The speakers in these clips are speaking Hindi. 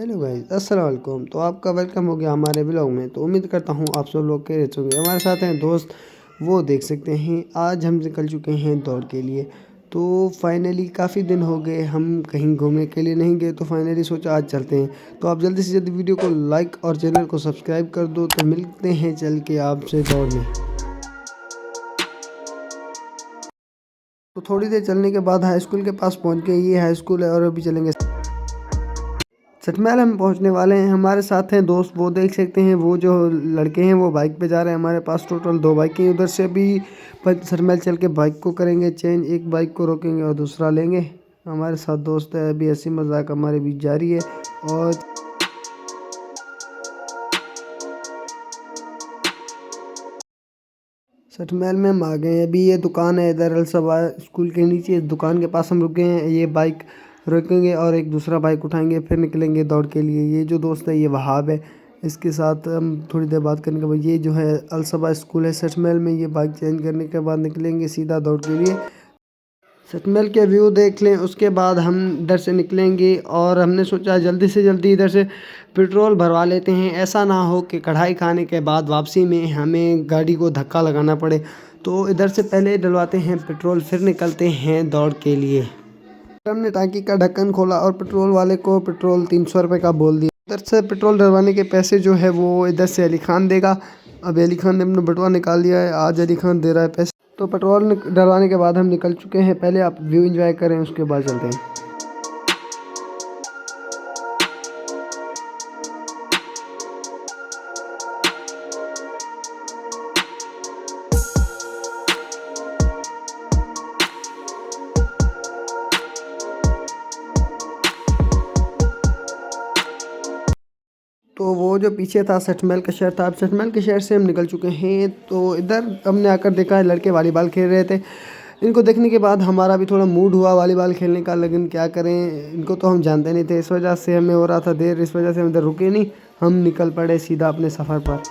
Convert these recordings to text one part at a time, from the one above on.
हेलो गाइस, अस्सलाम वालेकुम। तो आपका वेलकम हो गया हमारे ब्लॉग में। तो उम्मीद करता हूँ आप सब लोग के रहते होंगे। हमारे साथ हैं दोस्त, वो देख सकते हैं। आज हम निकल चुके हैं दौड़ के लिए। तो फाइनली काफ़ी दिन हो गए हम कहीं घूमने के लिए नहीं गए, तो फाइनली सोचा आज चलते हैं। तो आप जल्दी से जल्दी वीडियो को लाइक और चैनल को सब्सक्राइब कर दो। तो मिलते हैं चल के आपसे दौड़ में। तो थोड़ी देर चलने के बाद हाई स्कूल के पास पहुँच गए। ये हाई स्कूल है और अभी चलेंगे सटमैल। हम पहुंचने वाले हैं। हमारे साथ हैं दोस्त, वो देख सकते हैं। वो जो लड़के हैं वो बाइक पे जा रहे हैं। हमारे पास टोटल 2 बाइकें हैं। उधर से भी सटमैल चल के बाइक को करेंगे चेंज, एक बाइक को रोकेंगे और दूसरा लेंगे। हमारे साथ दोस्त है, अभी हंसी मजाक हमारे बीच जारी है। और सटमैल में हम आ गए हैं। अभी ये दुकान है इधर अलसबा स्कूल के नीचे। इस दुकान के पास हम रुके हैं। ये बाइक रोकेंगे और एक दूसरा बाइक उठाएंगे, फिर निकलेंगे दौड़ के लिए। ये जो दोस्त है ये वहाब है, इसके साथ हम थोड़ी देर बात करने के बाद, ये जो है अलसबा स्कूल है सटमैल में। ये बाइक चेंज करने के बाद निकलेंगे सीधा दौड़ के लिए। सटमैल के व्यू देख लें, उसके बाद हम इधर से निकलेंगे। और हमने सोचा जल्दी से जल्दी इधर से पेट्रोल भरवा लेते हैं। ऐसा ना हो कि कढ़ाई खाने के बाद वापसी में हमें गाड़ी को धक्का लगाना पड़े। तो इधर से पहले डलवाते हैं पेट्रोल, फिर निकलते हैं दौड़ के लिए। हमने टांकी का ढक्कन खोला और पेट्रोल वाले को पेट्रोल 300 रुपये का बोल दिया। इधर से पेट्रोल डलवाने के पैसे जो है वो इधर से अली खान देगा। अब अली खान ने अपना बटुआ निकाल लिया है, आज अली खान दे रहा है पैसे। तो पेट्रोल डलवाने के बाद हम निकल चुके हैं। पहले आप व्यू एंजॉय करें, उसके बाद चलते हैं। तो वो जो पीछे था सटमैल का शहर था। अब सटमैल के शहर से हम निकल चुके हैं। तो इधर हमने आकर देखा है लड़के वॉलीबॉल खेल रहे थे। इनको देखने के बाद हमारा भी थोड़ा मूड हुआ वॉलीबॉल खेलने का, लेकिन क्या करें, इनको तो हम जानते नहीं थे। इस वजह से हमें हो रहा था देर, इस वजह से हम इधर रुके नहीं। हम निकल पड़े सीधा अपने सफ़र पर।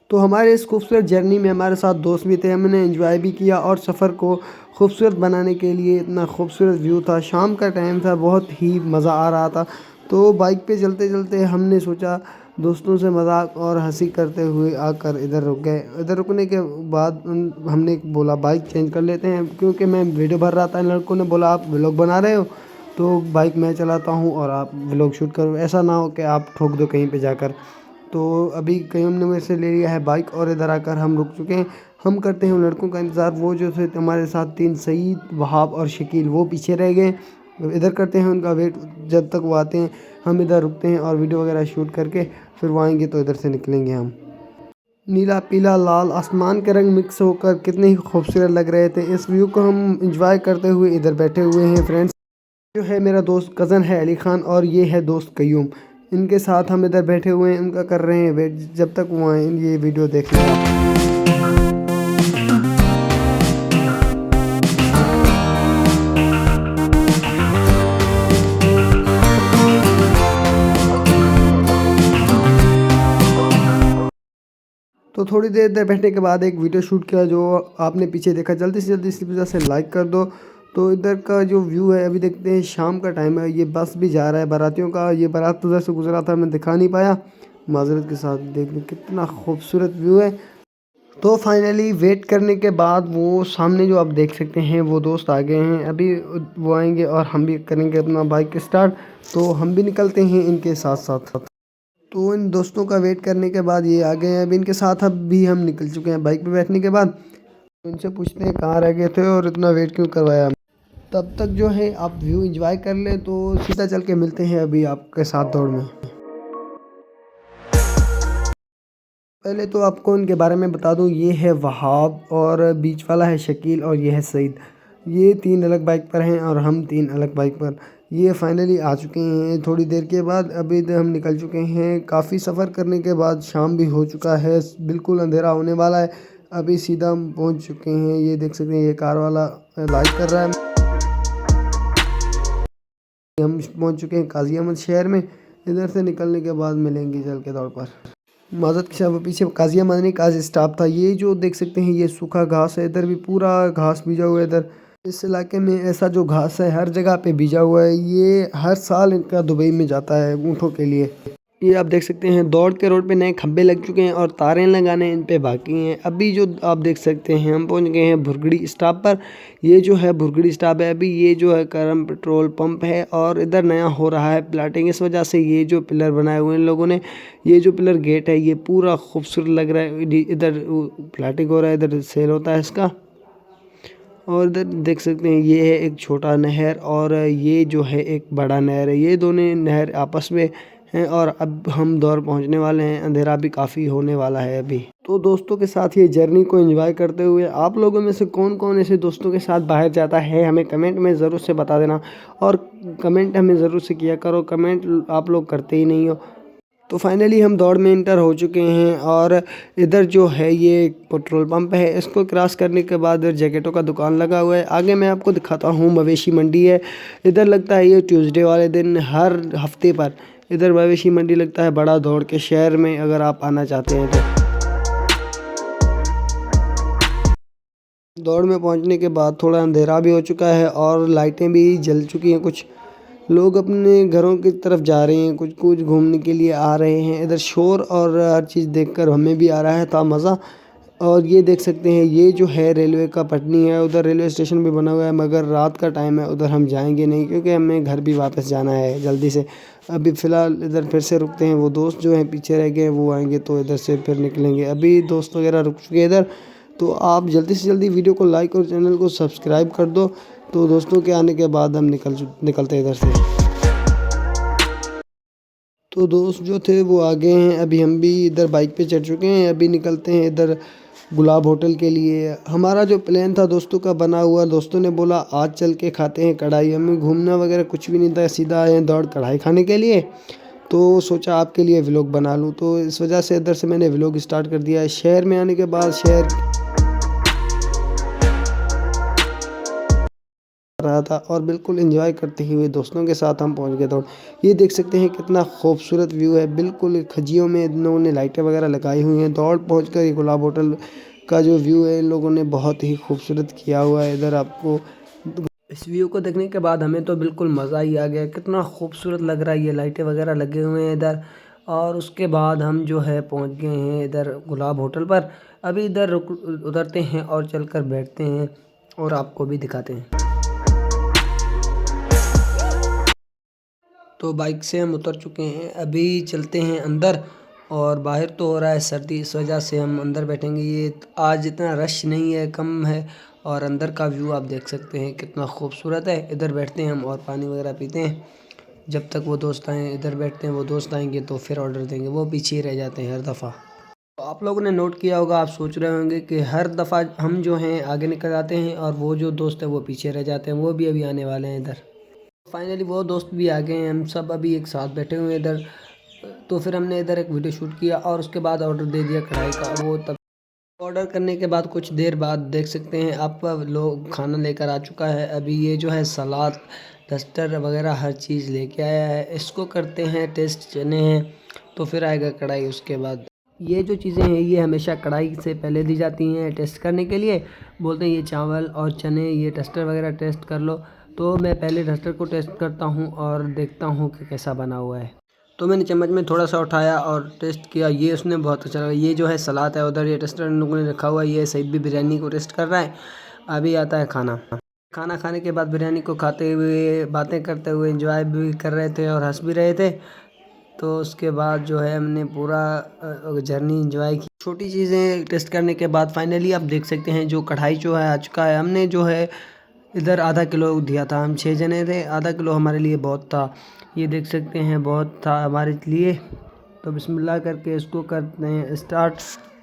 तो हमारे इस खूबसूरत जर्नी में हमारे साथ दोस्त भी थे। हमने एंजॉय भी किया और सफ़र को खूबसूरत बनाने के लिए इतना खूबसूरत व्यू था। शाम का टाइम था, बहुत ही मज़ा आ रहा था। तो बाइक पे चलते चलते हमने सोचा दोस्तों से मजाक और हंसी करते हुए आकर इधर रुक गए। इधर रुकने के बाद हमने बोला बाइक चेंज कर लेते हैं, क्योंकि मैं वीडियो भर रहा था। लड़कों ने बोला आप व्लॉग बना रहे हो तो बाइक मैं चलाता हूँ और आप व्लॉग शूट करो, ऐसा ना हो कि आप ठोक दो कहीं पे जाकर। तो अभी कईयों ने मेरे से ले लिया है बाइक और इधर आकर हम रुक चुके हैं। हम करते हैं उन लड़कों का इंतज़ार। वो जो थे हमारे साथ 3, सईद, वहाब और शकील, वो पीछे रह गए। इधर करते हैं उनका वेट, जब तक वो आते हैं हम इधर रुकते हैं और वीडियो वगैरह शूट करके फिर वो आएंगे तो इधर से निकलेंगे हम। नीला पीला लाल आसमान के रंग मिक्स होकर कितने ही खूबसूरत लग रहे थे। इस व्यू को हम इंजॉय करते हुए इधर बैठे हुए हैं। फ्रेंड्स जो है मेरा दोस्त कज़न है अली खान, और ये है दोस्त कयूम। इनके साथ हम इधर बैठे हुए हैं, उनका कर रहे हैं वेट, जब तक वो आए ये वीडियो देख लें। तो थोड़ी देर इधर बैठने के बाद एक वीडियो शूट किया जो आपने पीछे देखा। जल्दी से जल्दी इस वजह से लाइक कर दो। तो इधर का जो व्यू है अभी देखते हैं। शाम का टाइम है, ये बस भी जा रहा है बारातियों का। ये बारात उधर से गुजरा था, मैं दिखा नहीं पाया माजरत के साथ। देखने कितना खूबसूरत व्यू है। तो फाइनली वेट करने के बाद वो सामने जो आप देख सकते हैं वो दोस्त आ गए हैं। अभी वो आएंगे और हम भी करेंगे अपना बाइक स्टार्ट। तो हम भी निकलते हैं इनके साथ साथ। तो इन दोस्तों का वेट करने के बाद ये आ गए हैं। अभी इनके साथ अब भी हम निकल चुके हैं बाइक पे बैठने के बाद। तो इनसे पूछते हैं कहाँ रह गए थे और इतना वेट क्यों करवाया। तब तक जो है आप व्यू एंजॉय कर ले। तो सीधा चल के मिलते हैं अभी आपके साथ दौड़ में। पहले तो आपको इनके बारे में बता दूं, ये है वहाब और बीच वाला है शकील और ये है सईद। ये 3 अलग बाइक पर हैं और हम 3 अलग बाइक पर। ये फाइनली आ चुके हैं थोड़ी देर के बाद। अभी हम निकल चुके हैं। काफ़ी सफ़र करने के बाद शाम भी हो चुका है, बिल्कुल अंधेरा होने वाला है। अभी सीधा हम पहुंच चुके हैं। ये देख सकते हैं ये कार वाला लाइक कर रहा है। हम पहुंच चुके हैं काजी अहमद शहर में। इधर से निकलने के बाद मिलेंगे चल के दौड़ पर। माजद के साथ पीछे काजी अहमद नहीं, काजी स्टाफ था। ये जो देख सकते हैं ये सूखा घास है, इधर भी पूरा घास बीजा हुआ है इधर। इस इलाके में ऐसा जो घास है हर जगह पे बीजा हुआ है, ये हर साल इनका दुबई में जाता है ऊँटों के लिए। ये आप देख सकते हैं दौड़ के रोड पे नए खंभे लग चुके हैं और तारें लगाने इन पे बाकी हैं। अभी जो आप देख सकते हैं हम पहुंच गए हैं भुरगड़ी स्टॉप पर। ये जो है भुरगड़ी स्टॉप है, अभी ये जो है करम पेट्रोल पंप है और इधर नया हो रहा है प्लाटिंग। इस वजह से ये जो पिलर बनाए हुए हैं इन लोगों ने, ये जो पिलर गेट है ये पूरा खूबसूरत लग रहा है। इधर प्लाटिंग हो रहा है, इधर सेल होता है इसका। और इधर देख सकते हैं ये है एक छोटा नहर और ये जो है एक बड़ा नहर है। ये दोनों नहर आपस में हैं और अब हम दौर पहुंचने वाले हैं। अंधेरा भी काफ़ी होने वाला है अभी। तो दोस्तों के साथ ये जर्नी को एंजॉय करते हुए आप लोगों में से कौन कौन ऐसे दोस्तों के साथ बाहर जाता है हमें कमेंट में ज़रूर से बता देना। और कमेंट हमें ज़रूर से किया करो, कमेंट आप लोग करते ही नहीं हो। तो फाइनली हम दौड़ में इंटर हो चुके हैं और इधर जो है ये एक पेट्रोल पंप है। इसको क्रॉस करने के बाद इधर जैकेटों का दुकान लगा हुआ है। आगे मैं आपको दिखाता हूँ मवेशी मंडी है। इधर लगता है ये ट्यूसडे वाले दिन हर हफ्ते पर इधर मवेशी मंडी लगता है बड़ा दौड़ के शहर में, अगर आप आना चाहते हैं तो। दौड़ में पहुंचने के बाद थोड़ा अंधेरा भी हो चुका है और लाइटें भी जल चुकी हैं। कुछ लोग अपने घरों की तरफ जा रहे हैं, कुछ कुछ घूमने के लिए आ रहे हैं। इधर शोर और हर चीज़ देखकर हमें भी आ रहा है था मज़ा। और ये देख सकते हैं ये जो है रेलवे का पटनी है, उधर रेलवे स्टेशन भी बना हुआ है, मगर रात का टाइम है उधर हम जाएंगे नहीं क्योंकि हमें घर भी वापस जाना है जल्दी से। अभी फ़िलहाल इधर फिर से रुकते हैं, वो दोस्त जो हैं पीछे रह गए वो आएंगे तो इधर से फिर निकलेंगे। अभी दोस्त वगैरह रुक चुके हैं इधर, तो आप जल्दी से जल्दी वीडियो को लाइक और चैनल को सब्सक्राइब कर दो। तो दोस्तों के आने के बाद हम निकलते हैं इधर से। तो दोस्त जो थे वो आ गए हैं, अभी हम भी इधर बाइक पे चढ़ चुके हैं। अभी निकलते हैं इधर गुलाब होटल के लिए। हमारा जो प्लान था दोस्तों का बना हुआ, दोस्तों ने बोला आज चल के खाते हैं कढ़ाई। हमें घूमना वगैरह कुछ भी नहीं था, सीधा आए हैं दौड़ कढ़ाई खाने के लिए। तो सोचा आपके लिए व्लॉग बना लूँ, तो इस वजह से इधर से मैंने व्लॉग स्टार्ट कर दिया है। शहर में आने के बाद शहर रहा था और बिल्कुल एंजॉय करते हुए दोस्तों के साथ हम पहुंच गए। तो ये देख सकते हैं कितना खूबसूरत व्यू है, बिल्कुल खजियों में इन लोगों ने लाइटें वगैरह लगाई हुई हैं। दौड़ पहुंचकर ये गुलाब होटल का जो व्यू है इन लोगों ने बहुत ही खूबसूरत किया हुआ है। इधर आपको इस व्यू को देखने के बाद हमें तो बिल्कुल मज़ा ही आ गया, कितना खूबसूरत लग रहा है। ये लाइटें वगैरह लगे हुए हैं इधर। और उसके बाद हम जो है पहुंच गए हैं इधर गुलाब होटल पर। अभी इधर उतरते हैं और चलकर बैठते हैं और आपको भी दिखाते हैं। तो बाइक से हम उतर चुके हैं, अभी चलते हैं अंदर। और बाहर तो हो रहा है सर्दी, इस वजह से हम अंदर बैठेंगे। ये आज इतना रश नहीं है, कम है। और अंदर का व्यू आप देख सकते हैं कितना खूबसूरत है। इधर बैठते हैं हम और पानी वगैरह पीते हैं जब तक वो दोस्त आएँ। इधर बैठते हैं, वो दोस्त आएंगे तो फिर ऑर्डर देंगे, वो पीछे ही रह जाते हैं हर दफ़ा। तो आप लोगों ने नोट किया होगा, आप सोच रहे होंगे कि हर दफ़ा हम जो हैं आगे निकल जाते हैं और वो जो दोस्त है वो पीछे रह जाते हैं। वो भी अभी आने वाले हैं इधर। फाइनली वो दोस्त भी आ गए हैं, हम सब अभी एक साथ बैठे हुए हैं इधर। तो फिर हमने इधर एक वीडियो शूट किया और उसके बाद ऑर्डर दे दिया कढ़ाई का। वो तब ऑर्डर करने के बाद कुछ देर बाद देख सकते हैं आप लोग खाना लेकर आ चुका है। अभी ये जो है सलाद, डस्टर वगैरह हर चीज़ लेके आया है। इसको करते हैं टेस्ट, चने हैं तो फिर आएगा कढ़ाई उसके बाद। ये जो चीज़ें हैं ये हमेशा कढ़ाई से पहले दी जाती हैं टेस्ट करने के लिए। बोलते हैं ये चावल और चने, ये डस्टर वगैरह टेस्ट कर लो। तो मैं पहले डस्टर को टेस्ट करता हूँ और देखता हूँ कि कैसा बना हुआ है। तो मैंने चम्मच में थोड़ा सा उठाया और टेस्ट किया, ये उसने बहुत अच्छा लगा। ये जो है सलाद है, उधर ये डस्टर इन लोगों ने रखा हुआ है। ये सईद भी बिरयानी को टेस्ट कर रहा है। अभी आता है खाना। खाना खाने के बाद बिरयानी को खाते हुए, बातें करते हुए, एंजॉय भी कर रहे थे और हंस भी रहे थे। तो उसके बाद जो है हमने पूरा जर्नी एंजॉय की। छोटी चीज़ें टेस्ट करने के बाद फाइनली आप देख सकते हैं जो कढ़ाई जो है आ चुका है। हमने जो है इधर आधा किलो दिया था, हम 6 जने थे, आधा किलो हमारे लिए बहुत था। ये देख सकते हैं बहुत था हमारे लिए। तो बिस्मिल्लाह करके इसको करते हैं स्टार्ट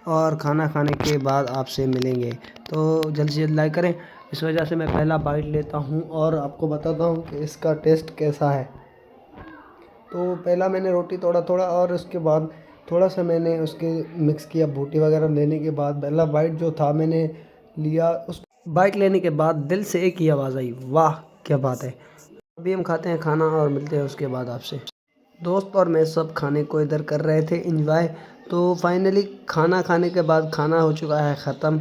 और खाना खाने के बाद आपसे मिलेंगे। तो जल्द से जल्द लाइक करें। इस वजह से मैं पहला बाइट लेता हूँ और आपको बताता हूँ कि इसका टेस्ट कैसा है। तो पहला मैंने रोटी तोड़ा थोड़ा और उसके बाद थोड़ा सा मैंने उसके मिक्स किया बूटी वगैरह लेने के बाद। पहला बाइट जो था मैंने लिया, उस बाइट लेने के बाद दिल से एक ही आवाज़ आई, वाह क्या बात है। अभी हम खाते हैं खाना और मिलते हैं उसके बाद आपसे। दोस्त और मैं सब खाने को इधर कर रहे थे एंजॉय। तो फाइनली खाना खाने के बाद खाना हो चुका है ख़त्म।